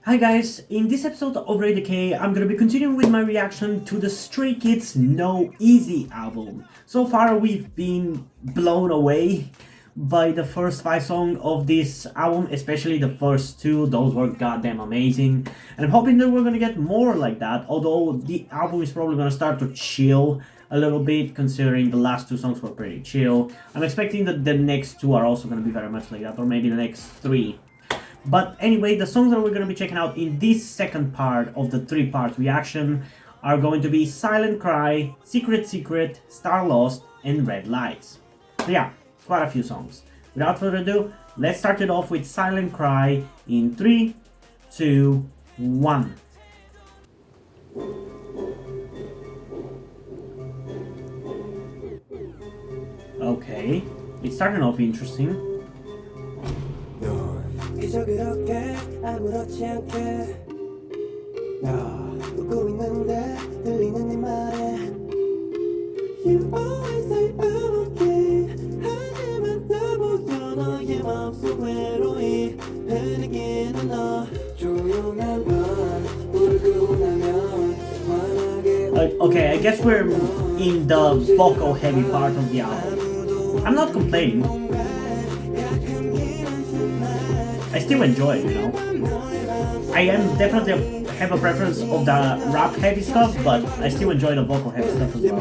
Hi guys, in this episode of Radio K, I'm gonna be continuing with my reaction to the Stray Kids Noeasy album. So far we've been blown away by the first 5 songs of this album, especially the first two. Those were goddamn amazing. And I'm hoping that we're gonna get more like that, although the album is probably gonna start to chill a little bit considering the last 2 songs were pretty chill. I'm expecting that the next two are also gonna be very much like that, or maybe the next three. But anyway, the songs that we're going to be checking out in this second part of the 3-part reaction are going to be Silent Cry, Secret Secret, Star Lost, and Red Lights. So yeah, quite a few songs. Without further ado, let's start it off with Silent Cry in 3, 2, 1. Okay, it's starting off interesting. 그저 그렇게 아무렇지 않게 나 웃고 있는데 들리는 네 말에 You always say I'm okay 하지만 또 보여 너의 맘속 외로이 흐르기는 너 조용한 건 울고 나면 환하게 Okay, I guess we're in the vocal heavy part of the album. I'm not complaining. I still enjoy it, you know. I am definitely have a preference of the rap heavy stuff, but I still enjoy the vocal heavy stuff as well.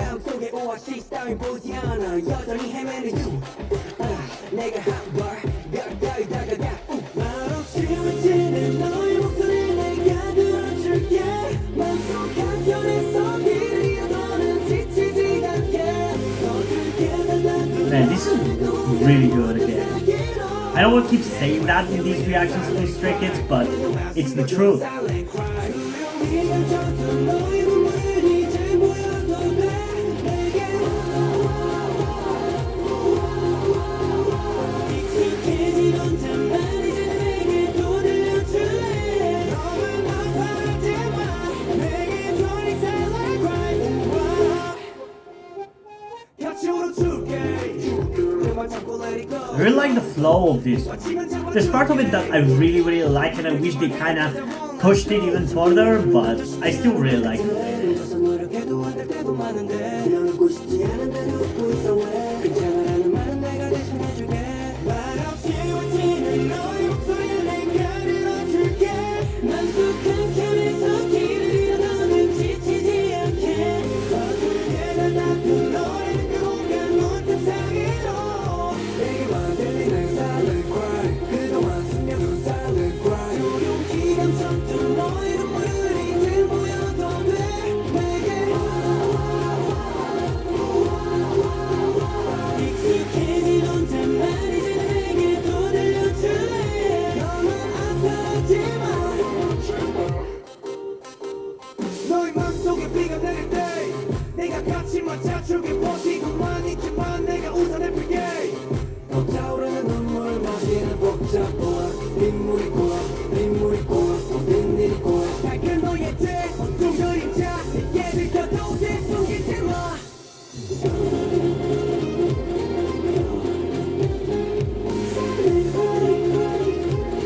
Man, this is really good again. I don't want to keep saying that in these reactions to these Stray Kids, but it's the truth. I really like the flow of this. There's part of it that I really like, and I wish they kind of pushed it even further, but I still really like it.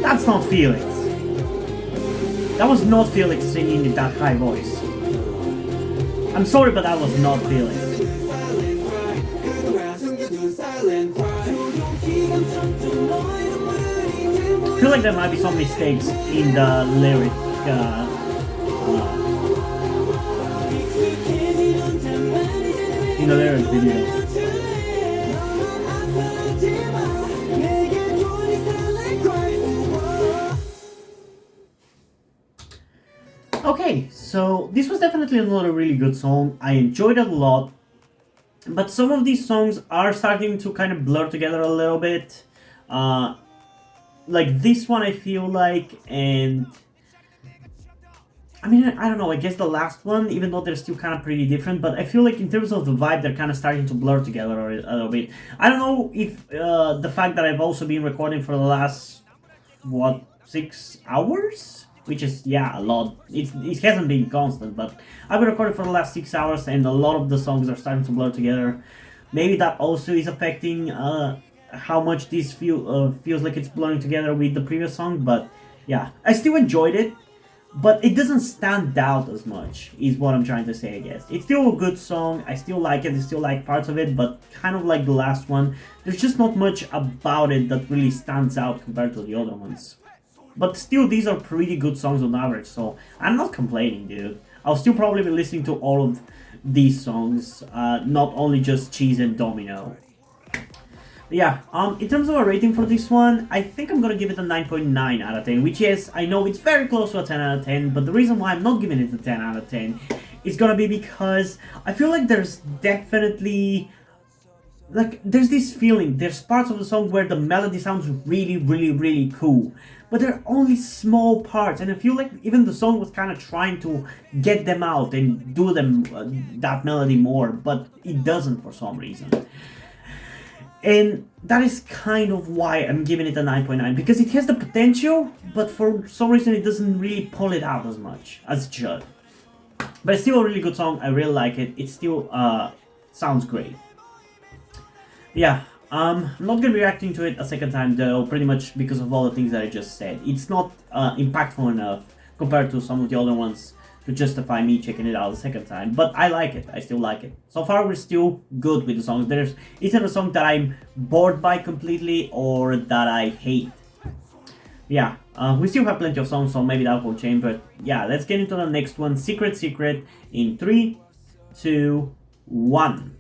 That's not Felix. That was not Felix singing in that high voice. I'm sorry, but that was not Felix. I feel like there might be some mistakes in the lyric. In the lyric video. Okay, so this was definitely another really good song. I enjoyed it a lot. But some of these songs are starting to kind of blur together a little bit. Like this one I feel like, and I mean, I don't know, I guess the last one, even though they're still kind of pretty different, but I feel like in terms of the vibe, they're kind of starting to blur together a little bit. I don't know if the fact that I've also been recording for the last, 6 hours? Which is, yeah, a lot. It hasn't been constant, but I've been recording for the last 6 hours, and a lot of the songs are starting to blur together. Maybe that also is affecting how much this feels like it's blurring together with the previous song, but yeah, I still enjoyed it. but it doesn't stand out as much, is what I'm trying to say, I guess. It's still a good song, I still like it, I still like parts of it, but kind of like the last one, there's just not much about it that really stands out compared to the other ones. But still, these are pretty good songs on average, so I'm not complaining, dude. I'll still probably be listening to all of these songs, not only just Cheese and Domino. Yeah, in terms of a rating for this one, I think I'm gonna give it a 9.9 out of 10, which is, I know it's very close to a 10 out of 10, but the reason why I'm not giving it a 10 out of 10 is gonna be because I feel like there's definitely, like, there's this feeling, there's parts of the song where the melody sounds really, really, really cool, but they're only small parts, and I feel like even the song was kind of trying to get them out and do them, that melody more, but it doesn't for some reason. And that is kind of why I'm giving it a 9.9, because it has the potential, but for some reason it doesn't really pull it out as much as it should. But it's still a really good song, I really like it, it still sounds great. Yeah, I'm not gonna be reacting to it a second time though, pretty much because of all the things that I just said. It's not impactful enough compared to some of the other ones to justify me checking it out a second time, but I like it, I still like it. So far we're still good with the songs. There isn't a song that I'm bored by completely or that I hate. Yeah, we still have plenty of songs, so maybe that will change, but yeah, let's get into the next one, Secret Secret, in 3, 2, 1.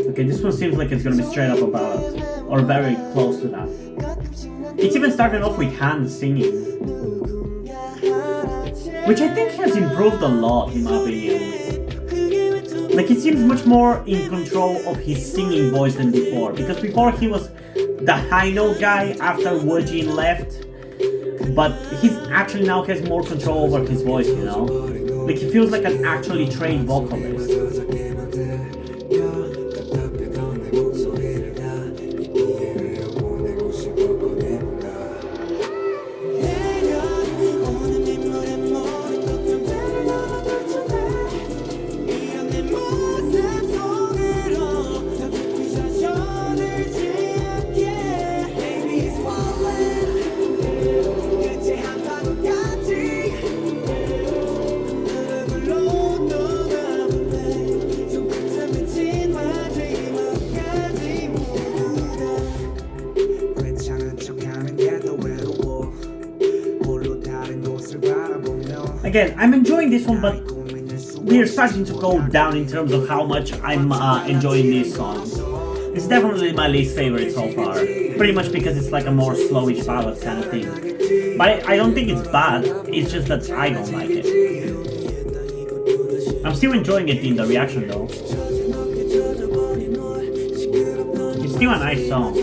Okay, this one seems like it's gonna be straight up a ballad, or very close to that. It's even starting off with Hans singing, which I think has improved a lot in my opinion. Like, he seems much more in control of his singing voice than before, because before he was the high note guy after Wojin left, but he's actually now has more control over his voice, you know? Like, he feels like an actually trained vocalist. Again, I'm enjoying this one, but we're starting to go down in terms of how much I'm enjoying these songs. It's definitely my least favorite so far, pretty much because it's like a more slowish ballad kind of thing. But I don't think it's bad, it's just that I don't like it. I'm still enjoying it in the reaction though. It's still a nice song.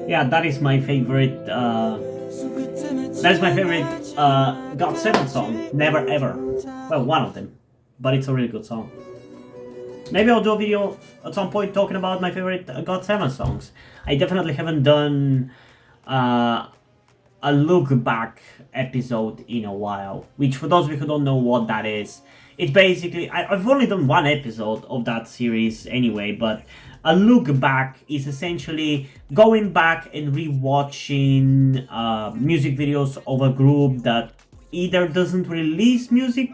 Yeah, that is my favorite That's my favorite GOT7 song, Never Ever. Well, one of them, but it's a really good song. Maybe I'll do a video at some point talking about my favorite GOT7 songs. I definitely haven't done a look back episode in a while, which for those of you who don't know what that is, it's basically, I've only done one episode of that series anyway, but a look back is essentially going back and rewatching music videos of a group that either doesn't release music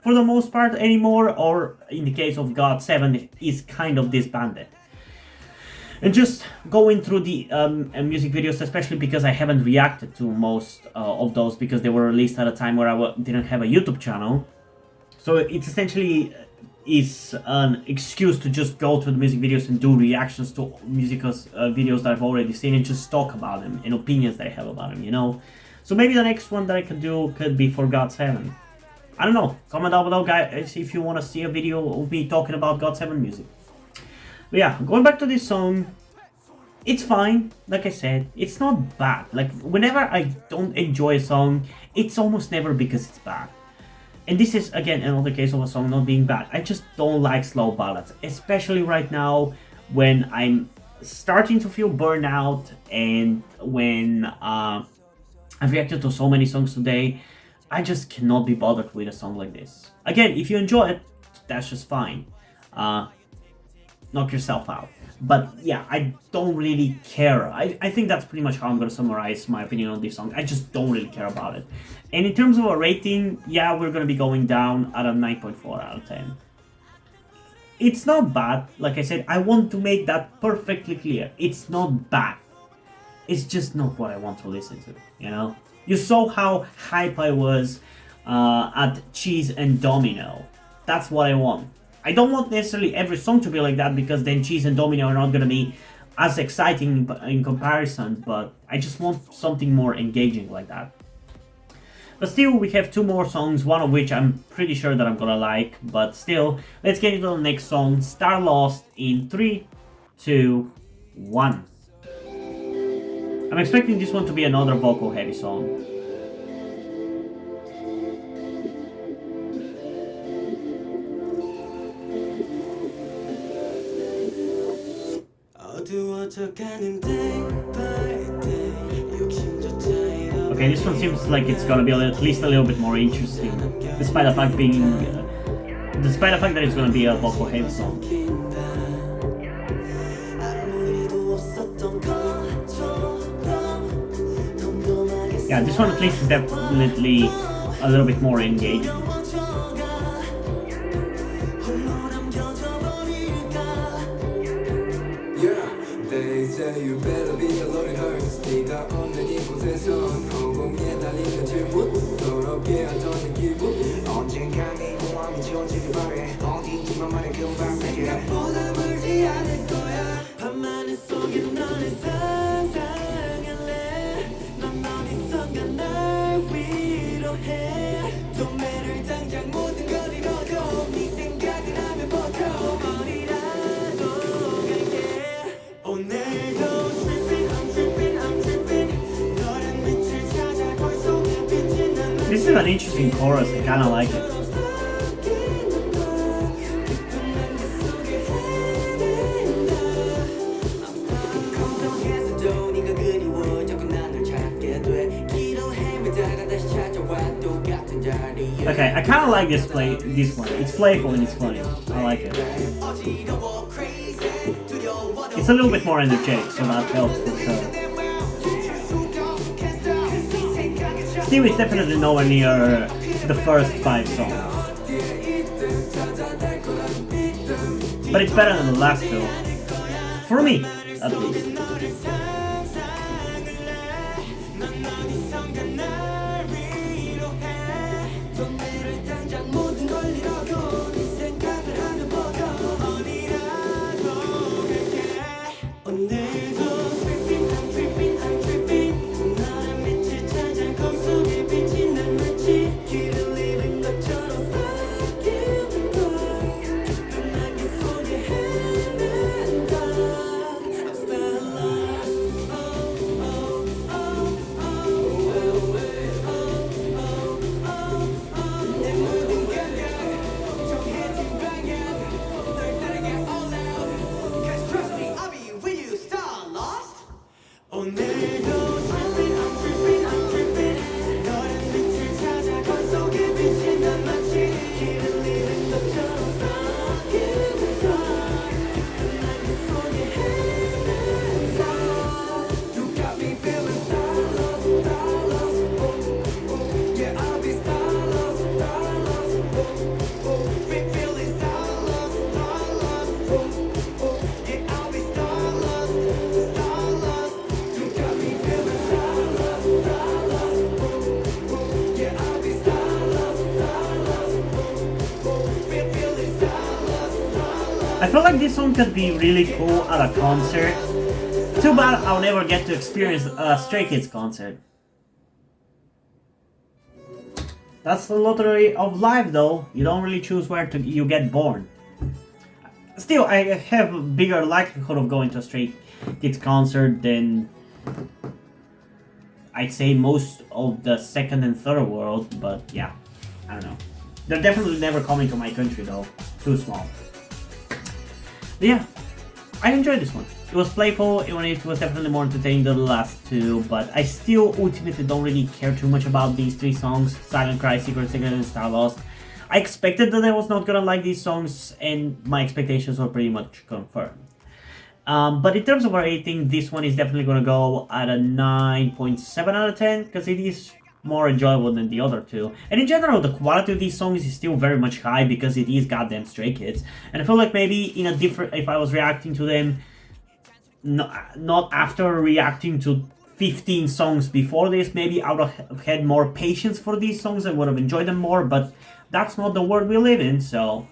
for the most part anymore, or in the case of GOT7 is kind of disbanded. And just going through the music videos, especially because I haven't reacted to most of those because they were released at a time where I didn't have a YouTube channel. So it's essentially is an excuse to just go to the music videos and do reactions to musical videos that I've already seen and just talk about them and opinions that I have about them, you know? So maybe the next one that I could do could be for GOT7. I don't know. Comment down below, guys, if you want to see a video of me talking about GOT7 music. But yeah, going back to this song, it's fine. Like I said, it's not bad. Like, whenever I don't enjoy a song, it's almost never because it's bad. And this is, again, another case of a song not being bad. I just don't like slow ballads, especially right now when I'm starting to feel burnout and when I've reacted to so many songs today. I just cannot be bothered with a song like this. Again, if you enjoy it, that's just fine. Knock yourself out. But yeah, I don't really care. I think that's pretty much how I'm going to summarize my opinion on this song. I just don't really care about it. And in terms of a rating, yeah, we're going to be going down at a 9.4 out of 10. It's not bad. Like I said, I want to make that perfectly clear. It's not bad. It's just not what I want to listen to, you know? You saw how hype I was at Cheese and Domino. That's what I want. I don't want necessarily every song to be like that, because then Cheese and Domino are not going to be as exciting in comparison, but I just want something more engaging like that. But still, we have two more songs, one of which I'm pretty sure that I'm gonna like, but still, let's get into the next song, Star Lost, in 3, 2, 1. I'm expecting this one to be another vocal heavy song. Okay, this one seems like it's gonna be at least a little bit more interesting, despite the fact that it's gonna be a vocal heavy song. Yeah, this one at least is definitely a little bit more engaging. This is an interesting chorus, I kinda like it. Okay, I kinda like this one. It's playful and it's funny. I like it. It's a little bit more energetic, so that helps for sure. Still, it's definitely nowhere near the first 5 songs. But it's better than the last 2. For me, at least. I feel like this song could be really cool at a concert. Too bad I'll never get to experience a Stray Kids concert. That's the lottery of life though. You don't really choose where you get born. Still, I have a bigger likelihood of going to a Stray Kids concert than I'd say most of the second and third world, but yeah, I don't know. They're definitely never coming to my country though. Too small. But yeah, I enjoyed this one. It was playful, it was definitely more entertaining than the last two, but I still ultimately don't really care too much about these three songs, Silent Cry, Secret Secret, and Star Lost. I expected that I was not gonna like these songs, and my expectations were pretty much confirmed. But in terms of our rating, this one is definitely gonna go at a 9.7 out of 10, because it is more enjoyable than the other two. And in general, the quality of these songs is still very much high, because it is goddamn Stray Kids. And I feel like maybe in a different, if I was reacting to them, not after reacting to 15 songs before this, maybe I would have had more patience for these songs and would have enjoyed them more, but that's not the world we live in, so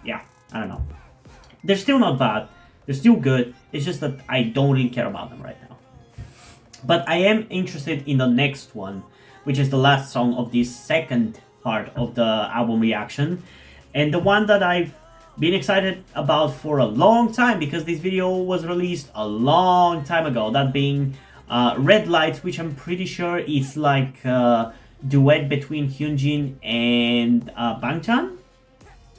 yeah, I don't know. They're still not bad, they're still good, it's just that I don't really care about them right now. But I am interested in the next one, which is the last song of this second part of the album reaction, and the one that I've been excited about for a long time, because this video was released a long time ago, that being Red Lights, which I'm pretty sure is like a duet between Hyunjin and Bangchan.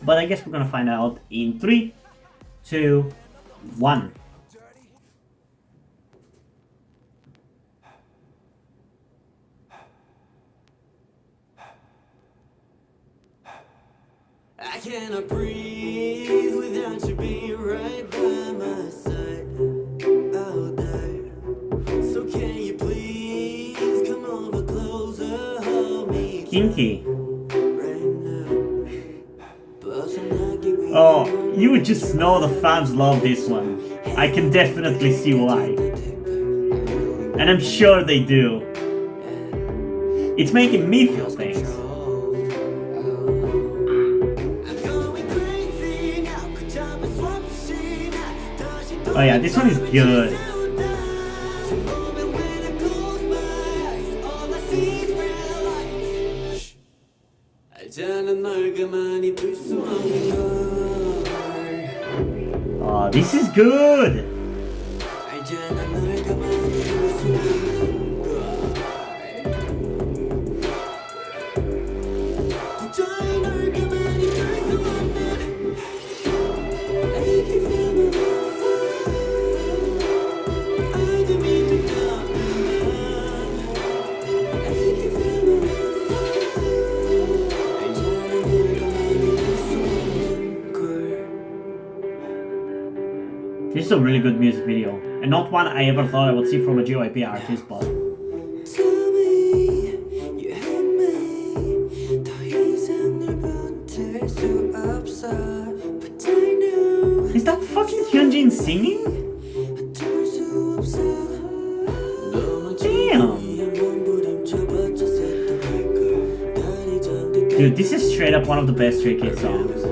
But I guess we're gonna find out in 3, 2, 1. I cannot breathe without you being right by my side. I'll die. So can you please come over closer, hold me Kinky. right now. Oh, you would just know the fans love this one. I can definitely see why. And I'm sure they do. It's making me feel things. Oh yeah, this one is good. Oh, this is good. This is a really good music video, and not one I ever thought I would see from a JYP artist, but... Is that fucking Hyunjin singing? Damn! Dude, this is straight up one of the best Stray Kids songs.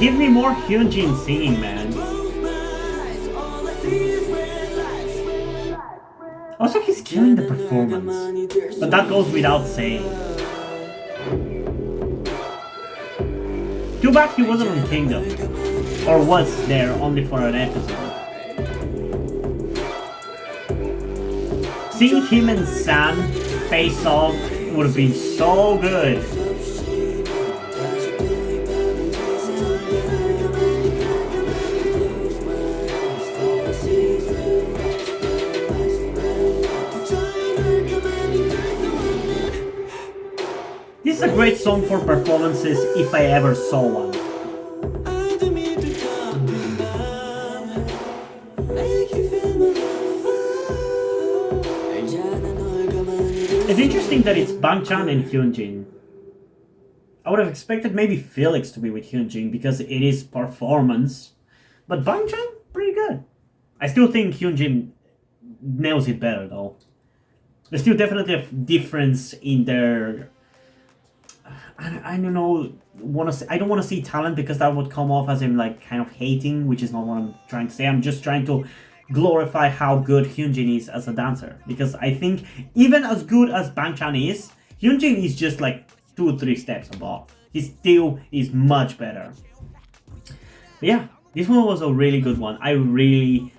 Give me more Hyunjin singing, man. Also, he's killing the performance. But that goes without saying. Too bad he wasn't on Kingdom. Or was there only for an episode. Seeing him and Sam face off would have been so good. This is a great song for performances if I ever saw one. It's interesting that it's Bangchan and Hyunjin. I would have expected maybe Felix to be with Hyunjin because it is performance, but Bangchan, pretty good. I still think Hyunjin nails it better though. There's still definitely a difference in their. I don't know. I don't want to see talent because that would come off as him like kind of hating, which is not what I'm trying to say. I'm just trying to glorify how good Hyunjin is as a dancer, because I think even as good as Bangchan is, Hyunjin is just like 2 or 3 steps above. He still is much better. But yeah, this one was a really good one. I really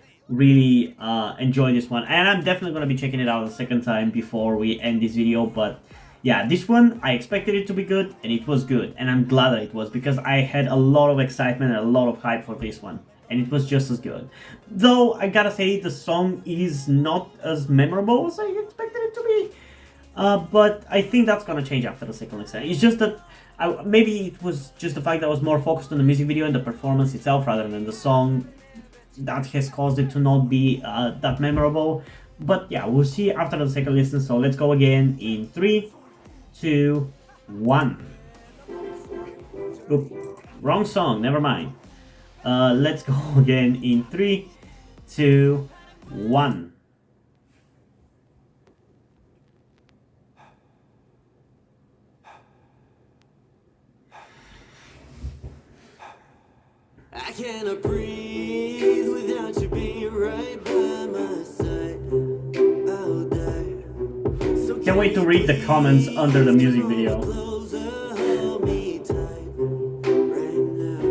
enjoyed this one, and I'm definitely gonna be checking it out a second time before we end this video. But yeah, this one I expected it to be good, and it was good, and I'm glad that it was, because I had a lot of excitement and a lot of hype for this one, and it was just as good. Though I gotta say the song is not as memorable as I expected it to be, but I think that's gonna change after the second listen. It's just that maybe it was just the fact that I was more focused on the music video and the performance itself rather than the song that has caused it to not be that memorable. But yeah, we'll see after the second listen. So let's go again in 3, 2, 1. Oop, wrong song, never mind. Let's go again in 3, 2, 1. I cannot breathe without you being right by my side. I'll die. So Can't wait to read the comments under the music video. closer, hold me tight right now.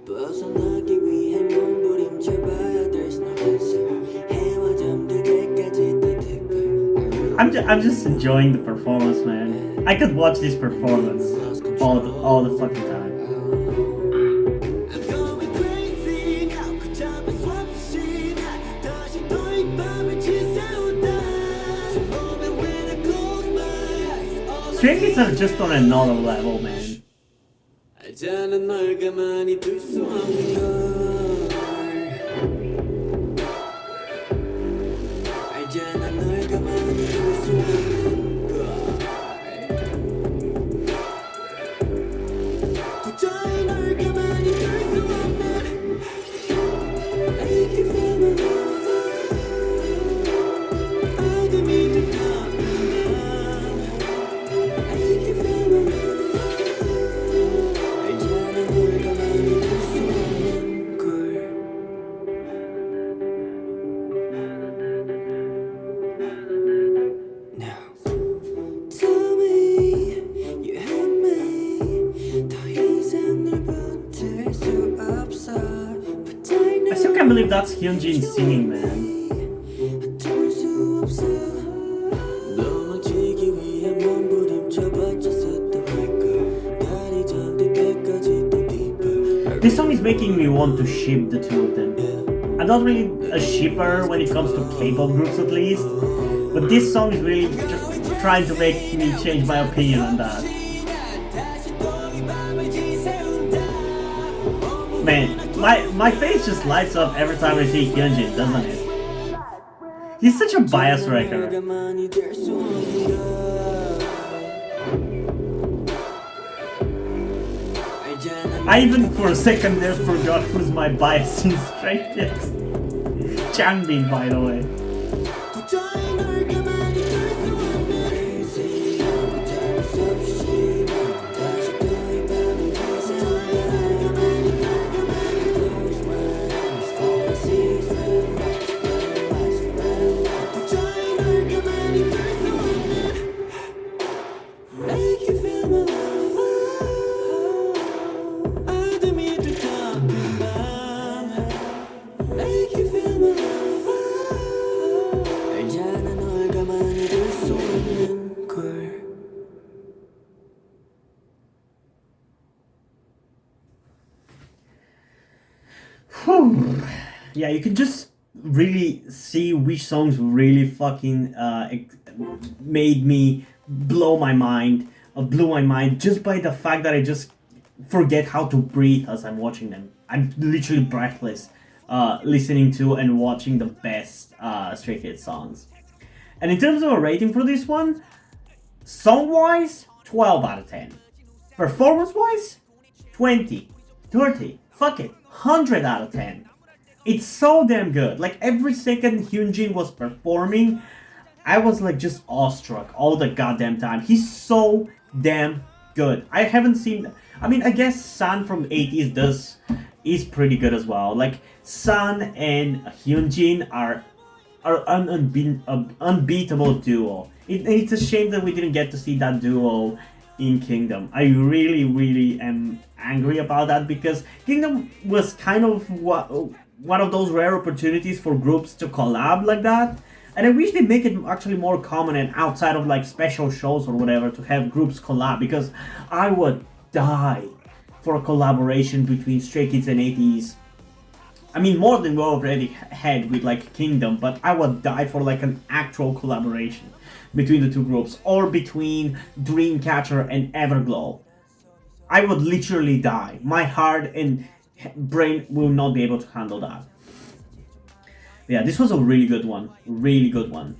벗어나기 위해 몸부림쳐봐야 there's no answer. 해와 잠들 때까지 더 deeper. I'm just enjoying the performance, man. I could watch this performance all the fucking time. I'm going crazy now. 그 잠을 수 없이 나 다시 또 이 밤을 지새운다. So moment when I close my eyes, all Stray Kids are just on another level, man. 알잖아 널 가만히 둘 수 없는 걸. 알잖아 널 가만히 둘 수 없는 걸. 도저히 널 가만히 둘 수 없는. I can feel my love. 어둠이 두껍구나. I can feel my love. 알잖아 널 가만히 둘 수 없는 걸. Now tell me you had me. 더 이상 널 버틸 수 없어. But I know I still can't believe that's Hyunjin singing, man. 어쩔 수 없어. 도망치기 위해 몸부림쳐봤자 섰던 걸까. 달이 잠들 때까지 또 deeper. This song is making me want to ship the two of them. I'm not really a shipper when it comes to K-pop groups, at least, but this song is really trying to make me change my opinion on that. Man, my face just lights up every time I see Hyunjin, doesn't it? He's such a bias wrecker. I even for a second there forgot who's my bias in Stray Kids. Changbin, by the way. Whew. Yeah, you can just really see which songs really fucking made me blew my mind just by the fact that I just forget how to breathe as I'm watching them. I'm literally breathless listening to and watching the best Stray Kids songs. And in terms of a rating for this one, song-wise, 12 out of 10. Performance-wise, 20, 30, fuck it, 100 out of 10. It's so damn good. Like every second Hyunjin was performing, I was like just awestruck all the goddamn time. He's so damn good. I haven't seen. I mean, I guess Sun from 80s does is pretty good as well. Like Sun and Hyunjin are an unbeatable duo. It's a shame that we didn't get to see that duo in Kingdom. I really am angry about that because Kingdom was kind of one of those rare opportunities for groups to collab like that. And I wish they make it actually more common and outside of like special shows or whatever to have groups collab because I would die for a collaboration between Stray Kids and 80s. I mean, more than we already had with like Kingdom, but I would die for like an actual collaboration between the two groups or between Dreamcatcher and Everglow. I would literally die. My heart and brain will not be able to handle that. Yeah, this was a really good one. Really good one.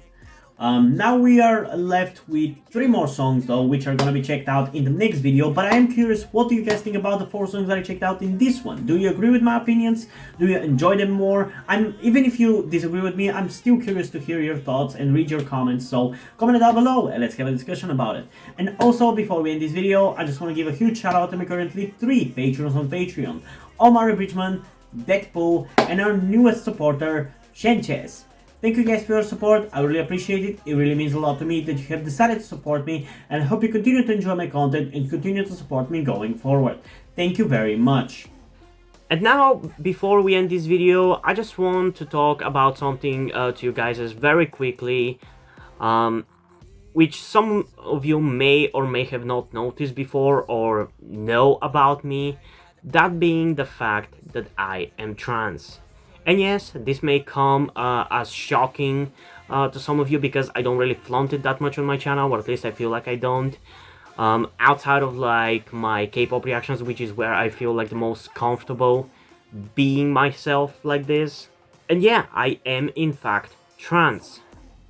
Now we are left with 3 more songs though, which are gonna be checked out in the next video, but I am curious, what do you guys think about the 4 songs that I checked out in this one? Do you agree with my opinions? Do you enjoy them more? Even if you disagree with me, I'm still curious to hear your thoughts and read your comments, so comment it down below and let's have a discussion about it. And also, before we end this video, I just want to give a huge shout out to my currently 3 patrons on Patreon: Omar Bridgman, Deadpool, and our newest supporter, Shenches. Thank you guys for your support, I really appreciate it. It really means a lot to me that you have decided to support me, and I hope you continue to enjoy my content and continue to support me going forward. Thank you very much. And now, before we end this video, I just want to talk about something to you guys very quickly, which some of you may or may have not noticed before or know about me, that being the fact that I am trans. And yes, this may come as shocking to some of you because I don't really flaunt it that much on my channel, or at least I feel like I don't. Outside of like my K-pop reactions, which is where I feel like the most comfortable being myself like this. And yeah, I am in fact trans.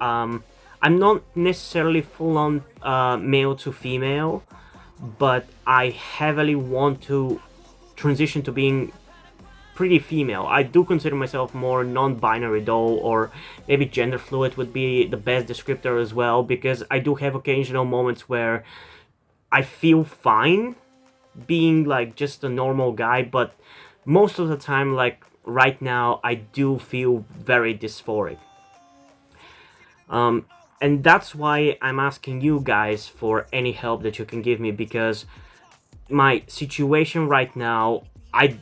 I'm not necessarily full-on male to female, but I heavily want to transition to being pretty female. I do consider myself more non-binary though, or maybe gender fluid would be the best descriptor as well, because I do have occasional moments where I feel fine being like just a normal guy, but most of the time, like right now, I do feel very dysphoric. And that's why I'm asking you guys for any help that you can give me, because my situation right now, I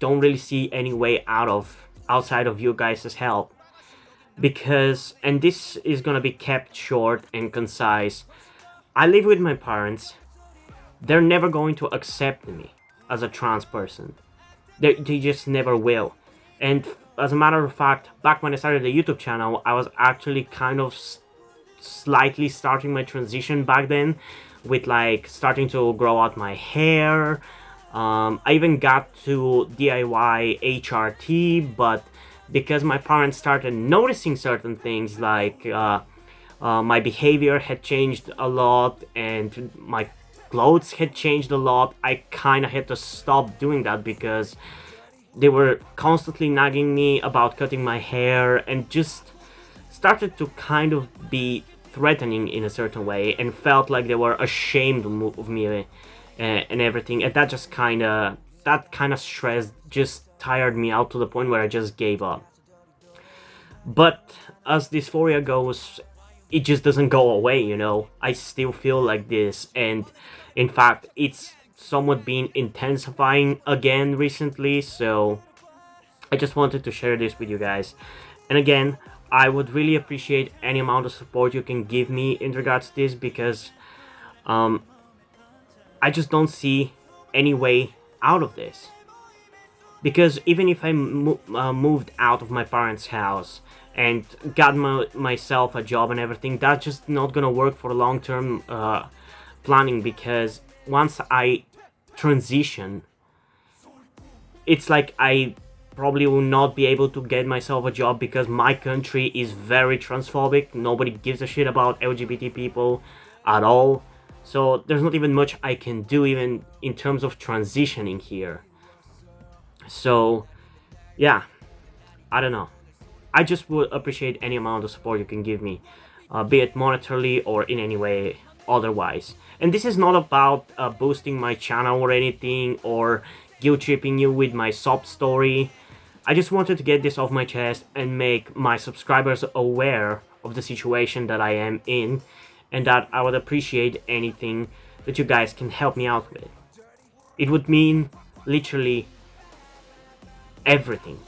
don't really see any way outside of you guys' help. Because, and this is gonna be kept short and concise, I live with my parents. They're never going to accept me as a trans person. They just never will. And as a matter of fact, back when I started the YouTube channel, I was actually kind of slightly starting my transition back then, with like starting to grow out my hair. I even got to DIY HRT, but because my parents started noticing certain things, like my behavior had changed a lot and my clothes had changed a lot, I kind of had to stop doing that because they were constantly nagging me about cutting my hair and just started to kind of be threatening in a certain way, and felt like they were ashamed of me and everything, and that just kind of stress just tired me out to the point where I just gave up. But as dysphoria goes, it just doesn't go away, you know. I still feel like this, and in fact it's somewhat been intensifying again recently, so I just wanted to share this with you guys. And again, I would really appreciate any amount of support you can give me in regards to this, because I just don't see any way out of this. Because even if I moved out of my parents' house and got myself a job and everything, that's just not gonna work for long-term planning, because once I transition, it's like I probably will not be able to get myself a job because my country is very transphobic. Nobody gives a shit about LGBT people at all. So there's not even much I can do even in terms of transitioning here. So yeah, I don't know. I just would appreciate any amount of support you can give me, be it monetarily or in any way otherwise. And this is not about boosting my channel or anything, or guilt tripping you with my sob story. I just wanted to get this off my chest and make my subscribers aware of the situation that I am in, and that I would appreciate anything that you guys can help me out with. It would mean literally everything.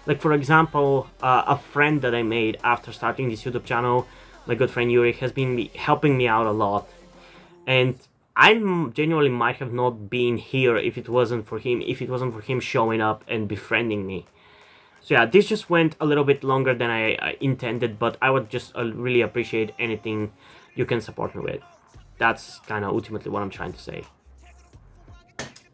Like, for example, a friend that I made after starting this YouTube channel, my good friend Yuri, has been helping me out a lot. And I genuinely might have not been here if it wasn't for him showing up and befriending me. So yeah, this just went a little bit longer than I intended, but I would just really appreciate anything you can support me with. That's kind of ultimately what I'm trying to say.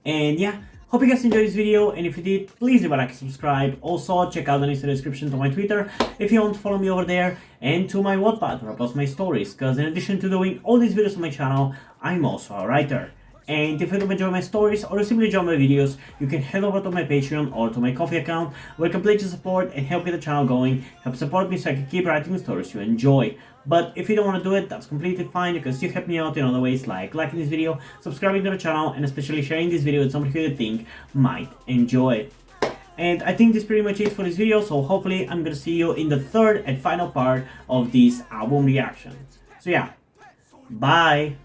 And yeah, hope you guys enjoyed this video, and if you did, please leave a like and subscribe. Also, check out the links in the description to my Twitter if you want to follow me over there, and to my Wattpad where I post my stories, because in addition to doing all these videos on my channel, I'm also a writer. And if you don't enjoy my stories or you simply enjoy my videos, you can head over to my Patreon or to my Coffee account, where you can pledge your support and help get the channel going, help support me so I can keep writing the stories you enjoy. But if you don't want to do it, that's completely fine. You can still help me out in other ways, like liking this video, subscribing to the channel, and especially sharing this video with somebody who you think might enjoy it. And I think that's pretty much it for this video, so hopefully I'm gonna see you in the third and final part of this album reaction. So yeah, bye!